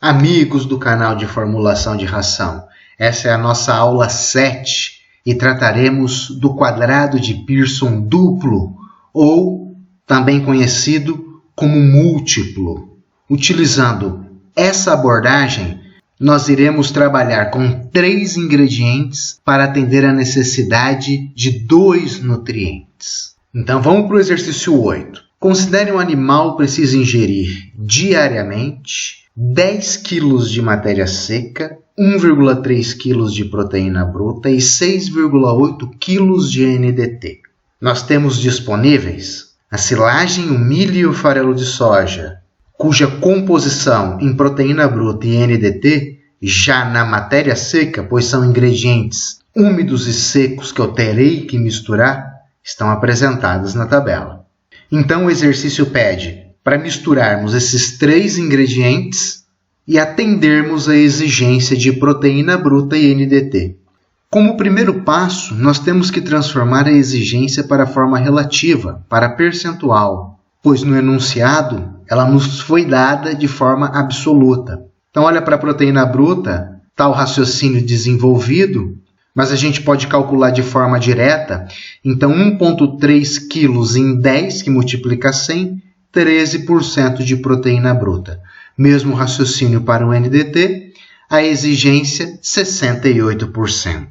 Amigos do canal de formulação de ração, essa é a nossa aula 7 e trataremos do quadrado de Pearson duplo, ou também conhecido como múltiplo. Utilizando essa abordagem, nós iremos trabalhar com 3 ingredientes para atender a necessidade de 2 nutrientes. Então vamos para o exercício 8. Considere um animal precisa ingerir diariamente 10 kg de matéria seca, 1,3 kg de proteína bruta e 6,8 kg de NDT. Nós temos disponíveis a silagem, o milho e o farelo de soja, cuja composição em proteína bruta e NDT, já na matéria seca, pois são ingredientes úmidos e secos que eu terei que misturar, estão apresentadas na tabela. Então o exercício pede para misturarmos esses 3 ingredientes e atendermos a exigência de proteína bruta e NDT. Como primeiro passo, nós temos que transformar a exigência para a forma relativa, para percentual, pois no enunciado ela nos foi dada de forma absoluta. Então olha para a proteína bruta, está o raciocínio desenvolvido, mas a gente pode calcular de forma direta. Então 1,3 kg em 10, que multiplica 100, 13% de proteína bruta. Mesmo raciocínio para o NDT, a exigência 68%.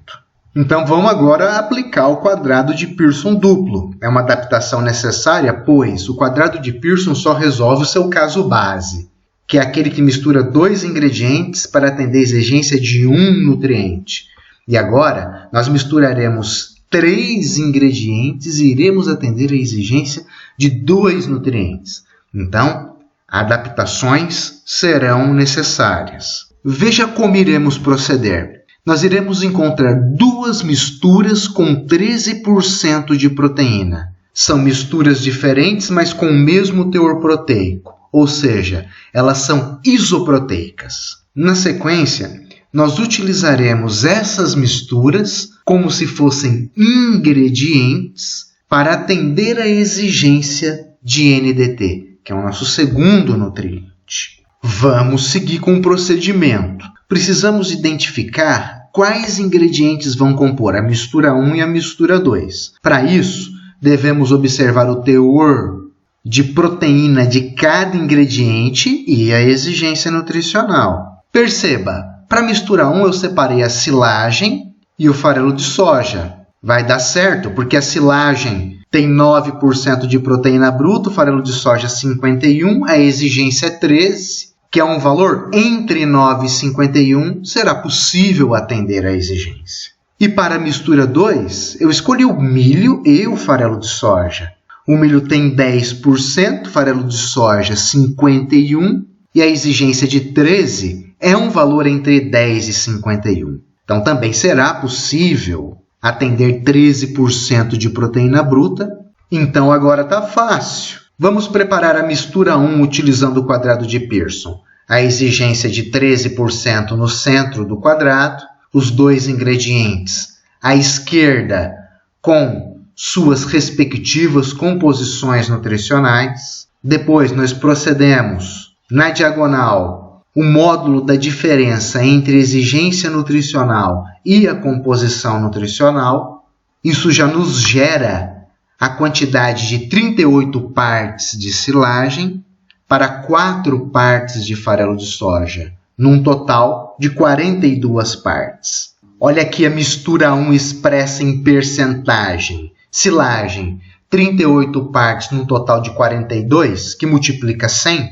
Então vamos agora aplicar o quadrado de Pearson duplo. É uma adaptação necessária, pois o quadrado de Pearson só resolve o seu caso base, que é aquele que mistura 2 ingredientes para atender a exigência de 1 nutriente. E agora nós misturaremos 3 ingredientes e iremos atender a exigência de 2 nutrientes. Então, adaptações serão necessárias. Veja como iremos proceder. Nós iremos encontrar 2 misturas com 13% de proteína. São misturas diferentes, mas com o mesmo teor proteico, ou seja, elas são isoproteicas. Na sequência, nós utilizaremos essas misturas como se fossem ingredientes para atender a exigência de NDT, que é o nosso segundo nutriente. Vamos seguir com o procedimento. Precisamos identificar quais ingredientes vão compor a mistura 1 e a mistura 2. Para isso, devemos observar o teor de proteína de cada ingrediente e a exigência nutricional. Perceba, para a mistura 1 eu separei a silagem e o farelo de soja. Vai dar certo, porque a silagem tem 9% de proteína bruta, o farelo de soja 51%, a exigência é 13%, que é um valor entre 9 e 51, será possível atender a exigência. E para a mistura 2, eu escolhi o milho e o farelo de soja. O milho tem 10%, farelo de soja 51%, e a exigência de 13 é um valor entre 10 e 51. Então também será possível atender 13% de proteína bruta. Então agora está fácil. Vamos preparar a mistura 1 utilizando o quadrado de Pearson. A exigência de 13% no centro do quadrado, os 2 ingredientes à esquerda com suas respectivas composições nutricionais. Depois nós procedemos na diagonal o módulo da diferença entre a exigência nutricional e a composição nutricional. Isso já nos gera a quantidade de 38 partes de silagem para 4 partes de farelo de soja, num total de 42 partes. Olha aqui a mistura 1 expressa em percentagem. Silagem, 38 partes num total de 42, que multiplica 100,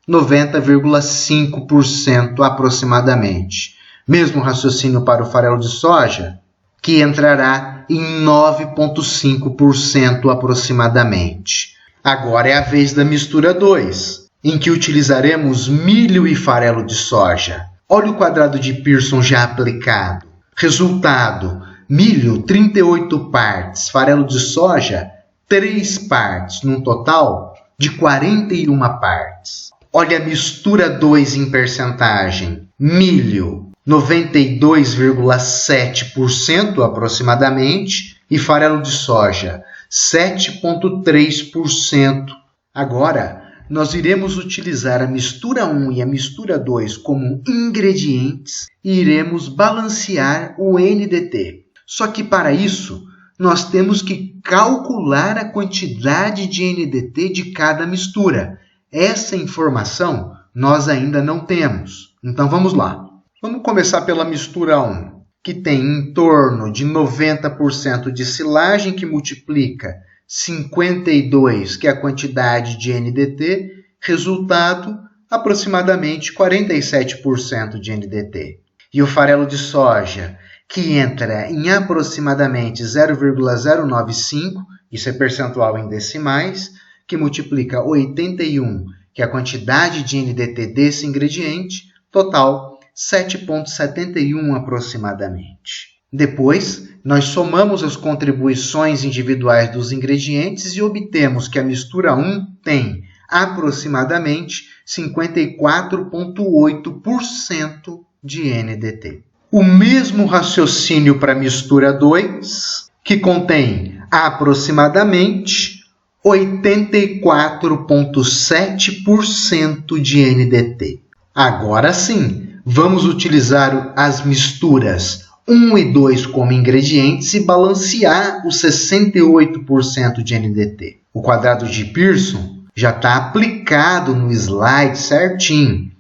90,5% aproximadamente. Mesmo raciocínio para o farelo de soja, que entrará em 9,5% aproximadamente. Agora é a vez da mistura 2, em que utilizaremos milho e farelo de soja. Olha o quadrado de Pearson já aplicado. Resultado: milho 38 partes, farelo de soja 3 partes, num total de 41 partes. Olha a mistura 2 em percentagem. Milho 92,7% aproximadamente e farelo de soja 7,3%. Agora, nós iremos utilizar a mistura 1 e a mistura 2 como ingredientes e iremos balancear o NDT. Só que para isso, nós temos que calcular a quantidade de NDT de cada mistura. Essa informação nós ainda não temos. Então vamos lá. Vamos começar pela mistura 1, que tem em torno de 90% de silagem, que multiplica 52, que é a quantidade de NDT, resultado aproximadamente 47% de NDT. E o farelo de soja, que entra em aproximadamente 0,095, isso é percentual em decimais, que multiplica 81, que é a quantidade de NDT desse ingrediente, total 7,71 aproximadamente. Depois, nós somamos as contribuições individuais dos ingredientes e obtemos que a mistura 1 tem aproximadamente 54,8% de NDT. O mesmo raciocínio para a mistura 2, que contém aproximadamente 84,7% de NDT. Agora sim, vamos utilizar as misturas 1 e 2 como ingredientes e balancear os 68% de NDT. O quadrado de Pearson já está aplicado no slide certinho.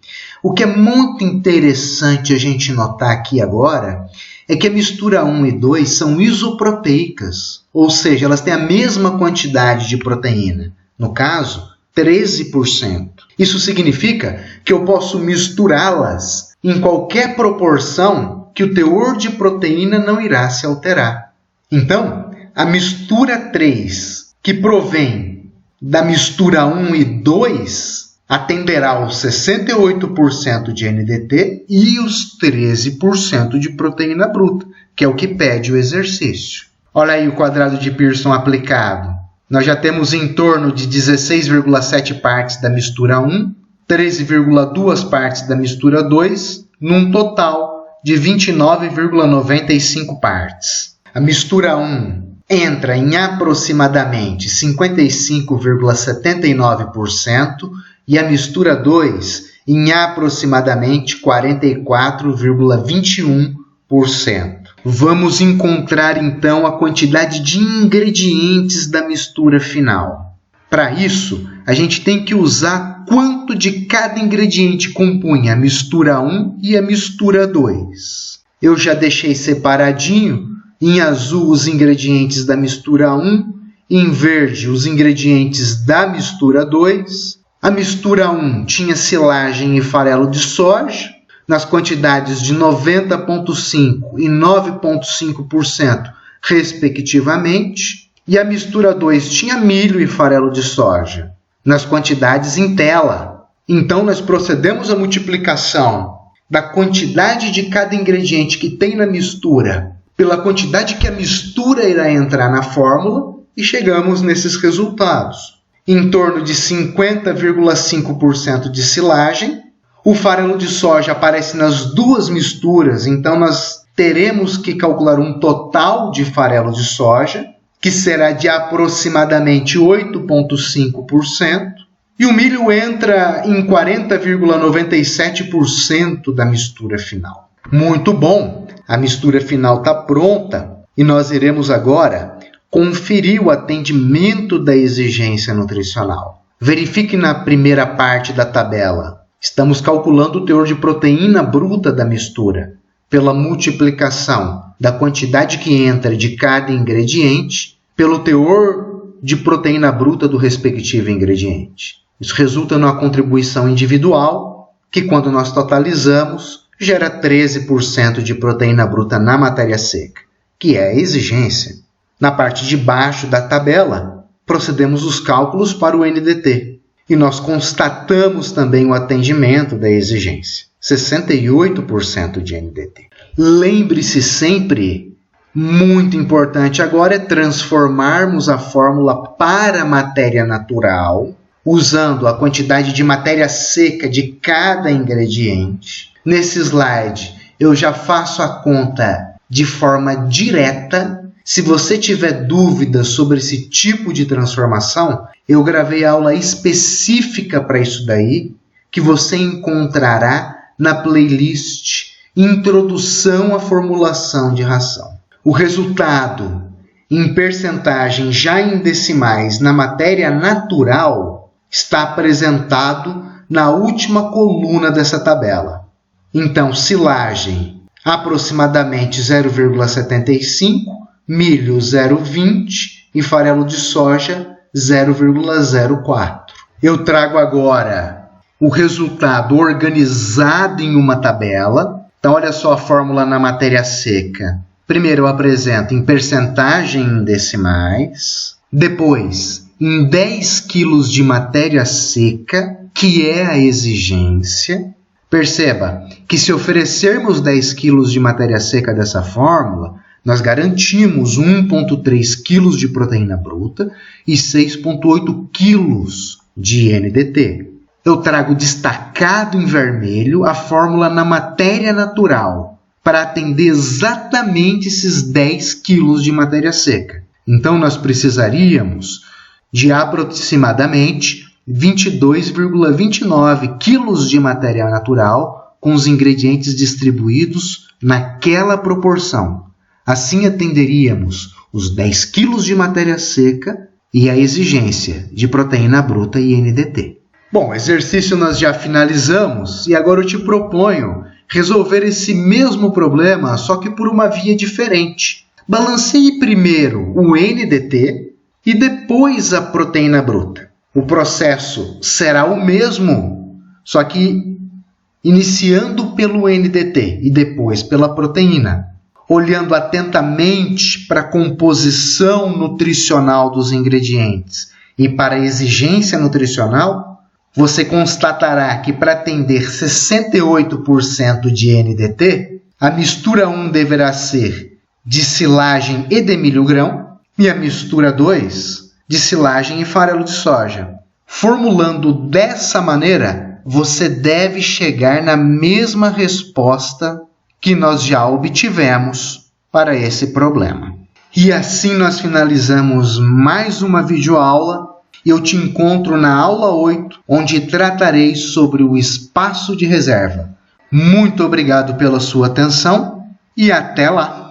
O que é muito interessante a gente notar aqui agora é que a mistura 1 e 2 são isoproteicas, ou seja, elas têm a mesma quantidade de proteína. No caso, 13%. Isso significa que eu posso misturá-las em qualquer proporção que o teor de proteína não irá se alterar. Então, a mistura 3, que provém da mistura 1 e 2, atenderá aos 68% de NDT e os 13% de proteína bruta, que é o que pede o exercício. Olha aí o quadrado de Pearson aplicado. Nós já temos em torno de 16,7 partes da mistura 1, 13,2 partes da mistura 2, num total de 29,95 partes. A mistura 1 entra em aproximadamente 55,79% e a mistura 2 em aproximadamente 44,21%. Vamos encontrar então a quantidade de ingredientes da mistura final. Para isso, a gente tem que usar quanto de cada ingrediente compunha a mistura 1 e a mistura 2. Eu já deixei separadinho em azul os ingredientes da mistura 1, em verde os ingredientes da mistura 2. A mistura 1 tinha silagem e farelo de soja, nas quantidades de 90,5% e 9,5%, respectivamente, e a mistura 2 tinha milho e farelo de soja, nas quantidades em tela. Então, nós procedemos à multiplicação da quantidade de cada ingrediente que tem na mistura pela quantidade que a mistura irá entrar na fórmula e chegamos nesses resultados. Em torno de 50,5% de silagem. O farelo de soja aparece nas duas misturas, então nós teremos que calcular um total de farelo de soja, que será de aproximadamente 8,5%, e o milho entra em 40,97% da mistura final. Muito bom! A mistura final está pronta e nós iremos agora conferir o atendimento da exigência nutricional. Verifique na primeira parte da tabela. Estamos calculando o teor de proteína bruta da mistura pela multiplicação da quantidade que entra de cada ingrediente pelo teor de proteína bruta do respectivo ingrediente. Isso resulta numa contribuição individual que, quando nós totalizamos, gera 13% de proteína bruta na matéria seca, que é a exigência. Na parte de baixo da tabela, procedemos os cálculos para o NDT. E nós constatamos também o atendimento da exigência, 68% de NDT. Lembre-se sempre, muito importante agora é transformarmos a fórmula para matéria natural, usando a quantidade de matéria seca de cada ingrediente. Nesse slide, eu já faço a conta de forma direta Se você tiver dúvidas sobre esse tipo de transformação, eu gravei aula específica para isso daí, que você encontrará na playlist Introdução à Formulação de Ração. O resultado em percentagem já em decimais na matéria natural está apresentado na última coluna dessa tabela. Então, silagem aproximadamente 0,75, milho 0,20 e farelo de soja 0,04. Eu trago agora o resultado organizado em uma tabela. Então, olha só a fórmula na matéria seca. Primeiro eu apresento em percentagem em decimais, depois em 10 quilos de matéria seca, que é a exigência. Perceba que se oferecermos 10 quilos de matéria seca dessa fórmula, nós garantimos 1,3 quilos de proteína bruta e 6,8 quilos de NDT. Eu trago destacado em vermelho a fórmula na matéria natural, para atender exatamente esses 10 quilos de matéria seca. Então, nós precisaríamos de aproximadamente 22,29 quilos de matéria natural com os ingredientes distribuídos naquela proporção. Assim, atenderíamos os 10 quilos de matéria seca e a exigência de proteína bruta e NDT. Bom, exercício nós já finalizamos e agora eu te proponho resolver esse mesmo problema, só que por uma via diferente. Balanceie primeiro o NDT e depois a proteína bruta. O processo será o mesmo, só que iniciando pelo NDT e depois pela proteína, olhando atentamente para a composição nutricional dos ingredientes e para a exigência nutricional, você constatará que para atender 68% de NDT, a mistura 1 deverá ser de silagem e de milho-grão e a mistura 2 de silagem e farelo de soja. Formulando dessa maneira, você deve chegar na mesma resposta que nós já obtivemos para esse problema. E assim nós finalizamos mais uma videoaula. Eu te encontro na aula 8, onde tratarei sobre o espaço de reserva. Muito obrigado pela sua atenção e até lá!